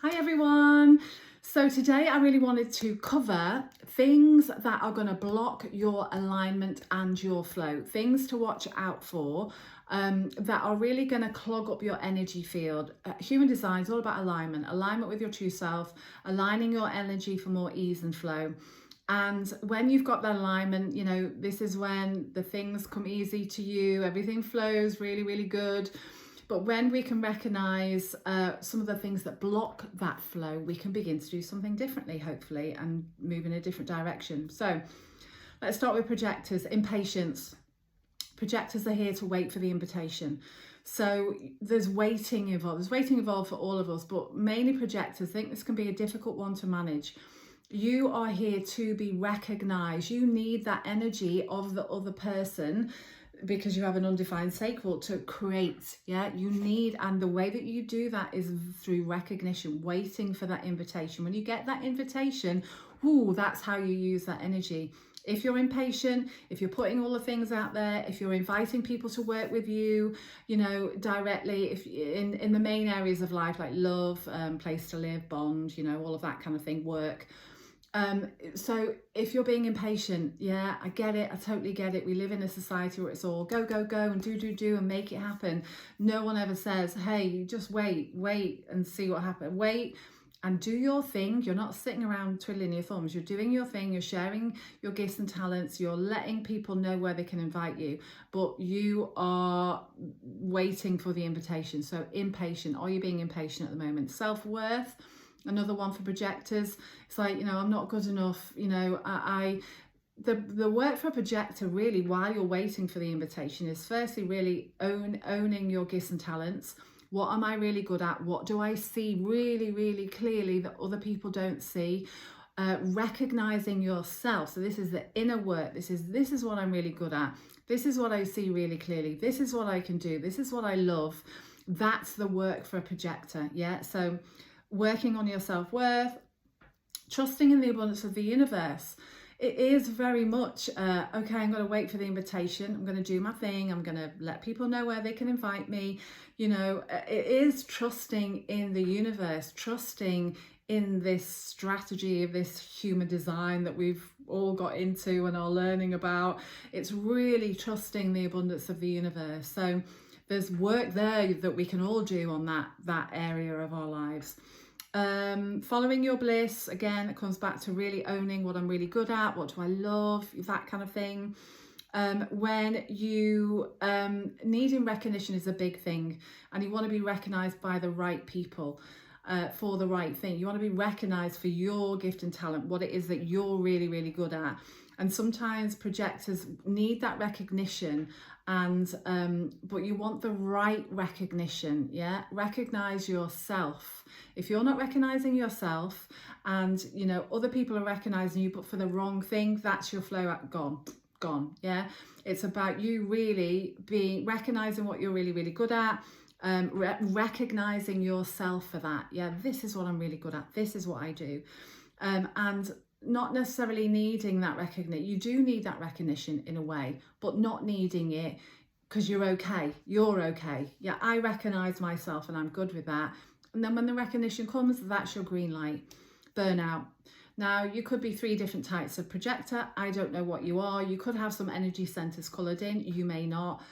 Hi everyone. So today I really wanted to cover things that are going to block your alignment and your flow, things to watch out for that are really going to clog up your energy field. Human design is all about alignment with your true self, aligning your energy for more ease and flow. And when you've got that alignment, this is when the things come easy to you, everything flows really, really good. But when we can recognize some of the things that block that flow, we can begin to do something differently, hopefully, and move in a different direction. So let's start with projectors. Impatience. Projectors are here to wait for the invitation. So there's waiting involved. There's waiting involved for all of us, but mainly projectors. I think this can be a difficult one to manage. You are here to be recognized. You need that energy of the other person because you have an undefined sacral to create. You need, and the way that you do that is through recognition, waiting for that invitation. When you get that invitation, that's how you use that energy. If you're impatient, if you're putting all the things out there, if you're inviting people to work with you, directly, if in the main areas of life like love, place to live, bond, all of that kind of thing, work. So if you're being impatient, I get it. I totally get it. We live in a society where it's all go, go, go and do and make it happen. No one ever says, hey, just wait and see what happens. Wait and do your thing. You're not sitting around twiddling your thumbs. You're doing your thing. You're sharing your gifts and talents. You're letting people know where they can invite you, but you are waiting for the invitation. So impatient. Are you being impatient at the moment? Self-worth. Another one for projectors. It's like, I'm not good enough. The work for a projector really, while you're waiting for the invitation, is firstly really owning your gifts and talents. What am I really good at? What do I see really, really clearly that other people don't see? Recognizing yourself. So this is the inner work. This is what I'm really good at. This is what I see really clearly. This is what I can do. This is what I love. That's the work for a projector. So working on your self-worth, trusting in the abundance of the universe. It is very much, okay, I'm going to wait for the invitation. I'm going to do my thing. I'm going to let people know where they can invite me. It is trusting in the universe, trusting in this strategy of this human design that we've all got into and are learning about. It's really trusting the abundance of the universe. So there's work there that we can all do on that area of our lives. Following your bliss, again, it comes back to really owning what I'm really good at, what do I love, that kind of thing. When you needing recognition is a big thing, and you want to be recognized by the right people for the right thing. You want to be recognized for your gift and talent, what it is that you're really, really good at. And sometimes projectors need that recognition, and but you want the right recognition. Recognize yourself. If you're not recognizing yourself, and other people are recognizing you but for the wrong thing, that's your flow gone. It's about you really recognizing what you're really, really good at, recognizing yourself for that. This is what I'm really good at, this is what I do. And not necessarily needing that recognition. You do need that recognition in a way, but not needing it because you're okay. I recognize myself and I'm good with that. And then when the recognition comes, that's your green light. Burnout. Now, you could be 3 different types of projector. I don't know what you are. You could have some energy centers colored in. You may not.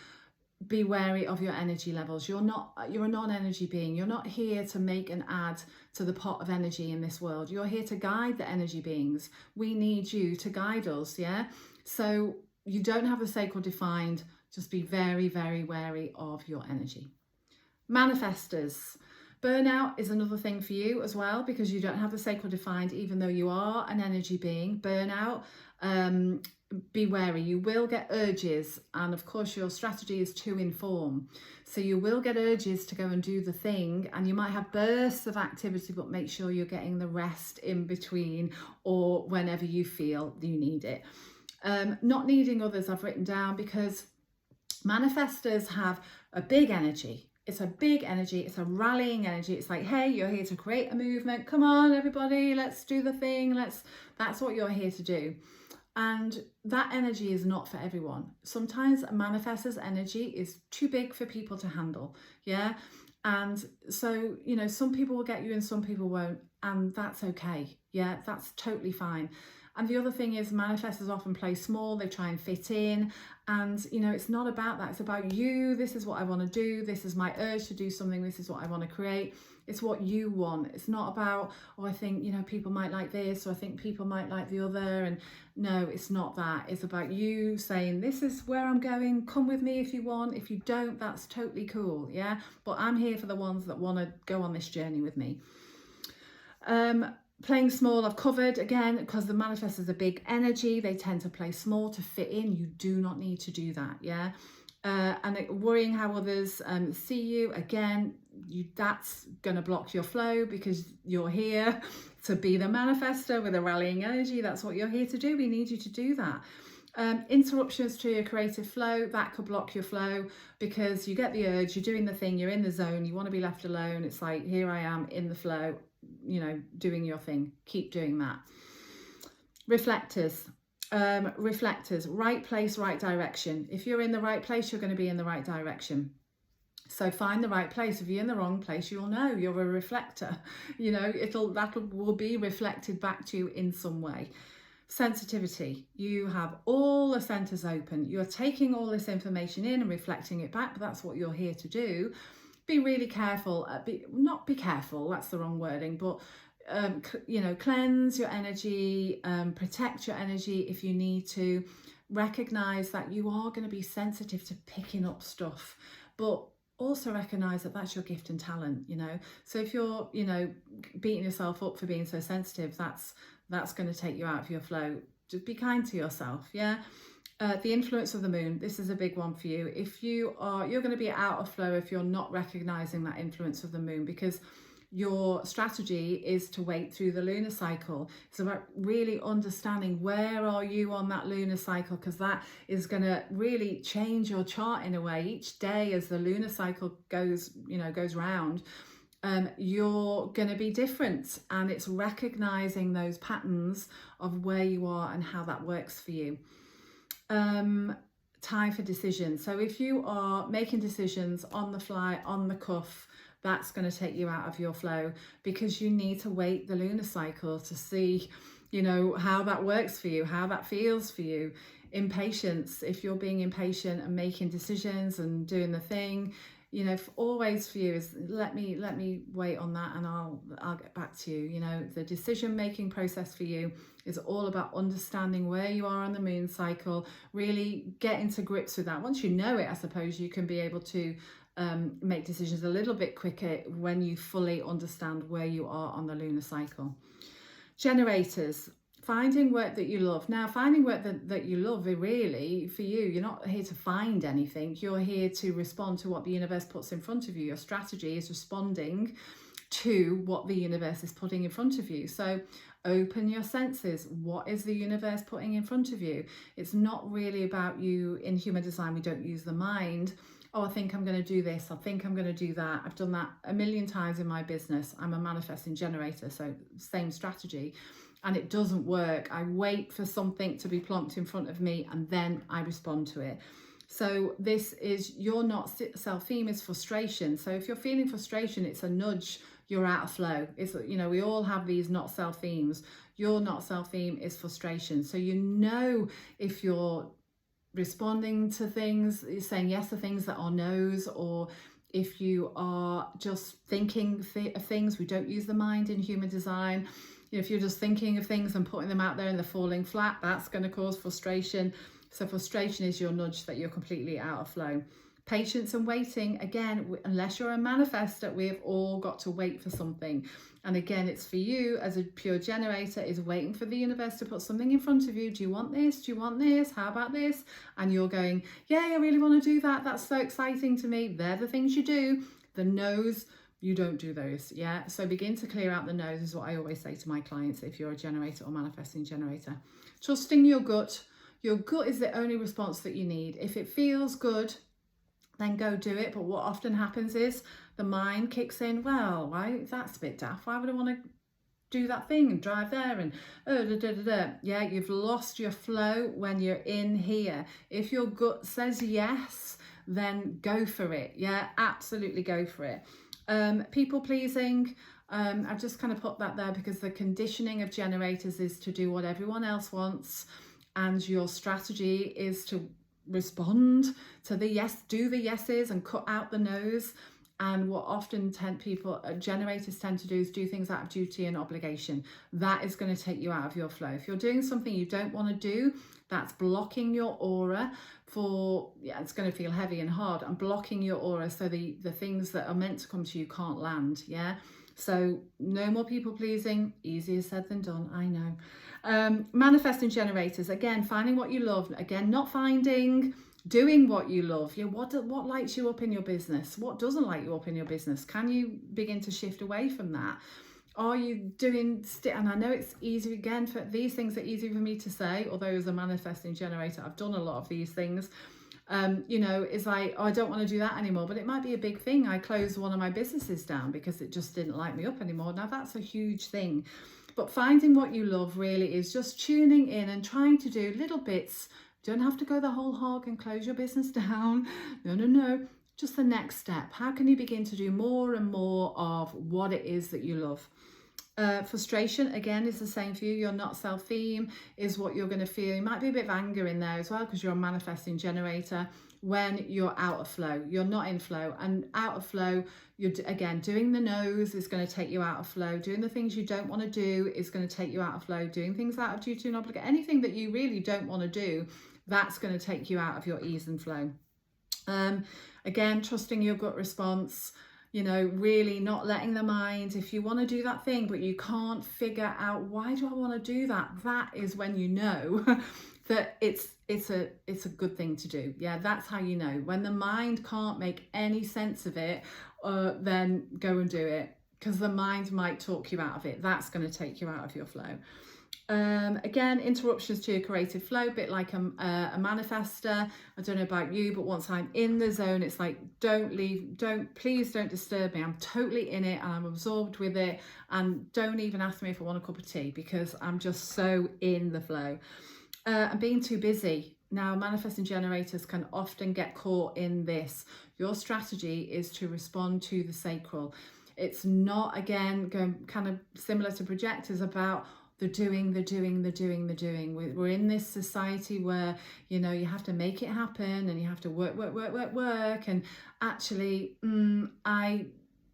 Be wary of your energy levels. You're a non-energy being. You're not here to make and add to the pot of energy in this world. You're here to guide the energy beings. We need you to guide us. So you don't have the sacral defined. Just be very, very wary of your energy. Manifestors. Burnout is another thing for you as well, because you don't have the sacral defined, even though you are an energy being. Burnout, be wary. You will get urges, and of course your strategy is to inform. So you will get urges to go and do the thing, and you might have bursts of activity, but make sure you're getting the rest in between or whenever you feel you need it. Not needing others, I've written down, because manifestors have a big energy. It's a big energy. It's a rallying energy. It's like, hey, you're here to create a movement. Come on, everybody, let's do the thing. That's what you're here to do. And that energy is not for everyone. Sometimes a manifestor's energy is too big for people to handle. And so, you know, some people will get you and some people won't, and that's okay. Yeah, that's totally fine. And the other thing is, manifestors often play small, they try and fit in. And, you know, it's not about that. It's about you. This is what I want to do. This is my urge to do something. This is what I want to create. It's what you want. It's not about, oh, I think, you know, people might like this, or I think people might like the other. And no, it's not that. It's about you saying, this is where I'm going. Come with me if you want. If you don't, that's totally cool. Yeah. But I'm here for the ones that want to go on this journey with me. Playing small, I've covered again, because the manifestors are big energy. They tend to play small to fit in. You do not need to do that. Yeah. And worrying how others see you, again, that's going to block your flow, because you're here to be the manifestor with a rallying energy. That's what you're here to do. We need you to do that. Interruptions to your creative flow, that could block your flow, because you get the urge, you're doing the thing, you're in the zone, you want to be left alone. It's like, here I am in the flow, you know, doing your thing. Keep doing that. Reflectors. Reflectors, right place, right direction. If you're in the right place, you're going to be in the right direction. So find the right place. If you're in the wrong place, you'll know. You're a reflector. You know, that will be reflected back to you in some way. Sensitivity. You have all the centers open. You're taking all this information in and reflecting it back. But that's what you're here to do. Be really careful. Not be careful. That's the wrong wording. But you know, cleanse your energy, protect your energy if you need to. Recognize that you are going to be sensitive to picking up stuff, but also recognize that that's your gift and talent, you know. So if you're, you know, beating yourself up for being so sensitive, that's going to take you out of your flow. Just be kind to yourself. Yeah. The influence of the moon, this is a big one for you. If you're going to be out of flow if you're not recognizing that influence of the moon, because your strategy is to wait through the lunar cycle. It's about really understanding where are you on that lunar cycle, because that is going to really change your chart in a way. Each day as the lunar cycle goes round, you're going to be different, and it's recognizing those patterns of where you are and how that works for you. Time for decisions. So if you are making decisions on the fly, on the cuff, that's going to take you out of your flow, because you need to wait the lunar cycle to see, you know, how that works for you, how that feels for you. Impatience. If you're being impatient and making decisions and doing the thing, you know, always for you is let me wait on that, and I'll get back to you. You know, the decision making process for you is all about understanding where you are on the moon cycle, really getting to grips with that. Once you know it, I suppose you can be able to make decisions a little bit quicker when you fully understand where you are on the lunar cycle. Generators. Finding work that you love. Now, finding work that you love, really, for you, you're not here to find anything. You're here to respond to what the universe puts in front of you. Your strategy is responding to what the universe is putting in front of you. So open your senses. What is the universe putting in front of you? It's not really about you. In human design, we don't use the mind. Oh, I think I'm going to do this. I think I'm going to do that. I've done that a million times in my business. I'm a manifesting generator, so same strategy. And it doesn't work. I wait for something to be plonked in front of me and then I respond to it. So this is your not self-theme is frustration. So if you're feeling frustration, it's a nudge, you're out of flow. It's, you know, we all have these not self-themes. Your not self-theme is frustration. So you know if you're responding to things, saying yes to things that are no's, or if you are just thinking of things. We don't use the mind in human design. You know, if you're just thinking of things and putting them out there and they're falling flat, that's going to cause frustration. So frustration is your nudge that you're completely out of flow. Patience and waiting, again, unless you're a manifestor, we have all got to wait for something. And again, it's for you as a pure generator, is waiting for the universe to put something in front of you. Do you want this? Do you want this? How about this? And you're going, yeah, I really want to do that. That's so exciting to me. They're the things you do. The no's, you don't do those. Yeah. So begin to clear out the no's is what I always say to my clients if you're a generator or manifesting generator. Trusting your gut. Your gut is the only response that you need. If it feels good, then go do it. But what often happens is the mind kicks in. Well, right, that's a bit daft. Why would I want to do that thing and drive there? And yeah, you've lost your flow when you're in here. If your gut says yes, then go for it. Yeah, absolutely go for it. People pleasing, I've just kind of put that there because the conditioning of generators is to do what everyone else wants, and your strategy is to respond to the yes, do the yeses and cut out the no's. And what often generators tend to do is do things out of duty and obligation. That is going to take you out of your flow. If you're doing something you don't want to do, that's blocking your aura it's going to feel heavy and hard, and blocking your aura so the things that are meant to come to you can't land. Yeah. So no more people pleasing. Easier said than done, I know. Manifesting generators, again, finding what you love. Again, not finding, doing what you love. Yeah, what lights you up in your business? What doesn't light you up in your business? Can you begin to shift away from that? Are you doing, and I know it's easy, again, for these things are easy for me to say, although as a manifesting generator, I've done a lot of these things. It's like, oh, I don't want to do that anymore, but it might be a big thing. I closed one of my businesses down because it just didn't light me up anymore. Now that's a huge thing, but finding what you love really is just tuning in and trying to do little bits. Don't have to go the whole hog and close your business down. No, just the next step. How can you begin to do more and more of what it is that you love? Frustration, again, is the same for you. You're not self-theme is what you're going to feel. You might be a bit of anger in there as well because you're a manifesting generator when you're out of flow. You're not in flow, and out of flow, you're again doing the no's is going to take you out of flow. Doing the things you don't want to do is going to take you out of flow. Doing things out of duty and obligation, anything that you really don't want to do, that's going to take you out of your ease and flow. Again, trusting your gut response. Really not letting the mind, if you want to do that thing but you can't figure out why do I want to do that, that is when you know that it's a good thing to do. Yeah, that's how you know. When the mind can't make any sense of it, then go and do it, because the mind might talk you out of it. That's going to take you out of your flow. Again, interruptions to your creative flow, a bit like a manifester. I don't know about you, but once I'm in the zone, it's like, please don't disturb me. I'm totally in it and I'm absorbed with it, and don't even ask me if I want a cup of tea because I'm just so in the flow. And being too busy. Now, manifesting generators can often get caught in this. Your strategy is to respond to the sacral. It's not, again, going kind of similar to projectors, about the doing. We're in this society where, you have to make it happen and you have to work. And actually,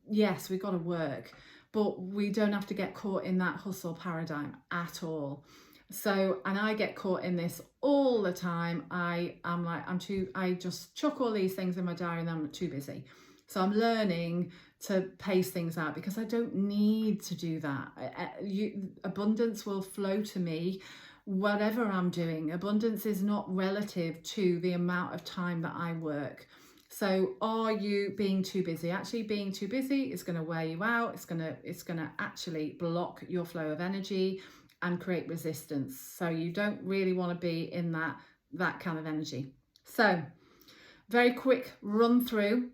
yes, we've got to work, but we don't have to get caught in that hustle paradigm at all. So, and I get caught in this all the time. I just chuck all these things in my diary and I'm too busy. So I'm learning to pace things out because I don't need to do that. Abundance will flow to me whatever I'm doing. Abundance is not relative to the amount of time that I work. So are you being too busy? Actually, being too busy is going to wear you out. It's going to actually block your flow of energy and create resistance. So you don't really want to be in that kind of energy. So very quick run through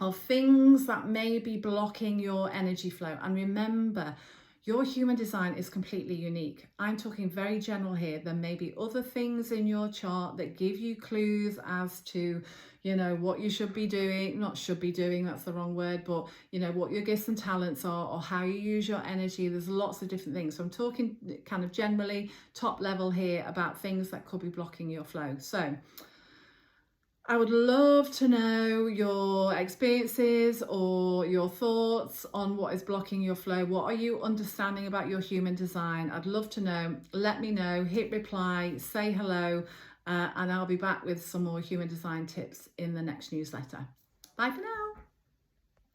of things that may be blocking your energy flow. And remember, your human design is completely unique. I'm talking very general here. There may be other things in your chart that give you clues as to, what you should be doing, not should be doing, that's the wrong word, but, what your gifts and talents are or how you use your energy. There's lots of different things. So I'm talking kind of generally top level here about things that could be blocking your flow. So I would love to know your experiences or your thoughts on what is blocking your flow. What are you understanding about your human design? I'd love to know. Let me know, hit reply, say hello, and I'll be back with some more human design tips in the next newsletter. Bye for now.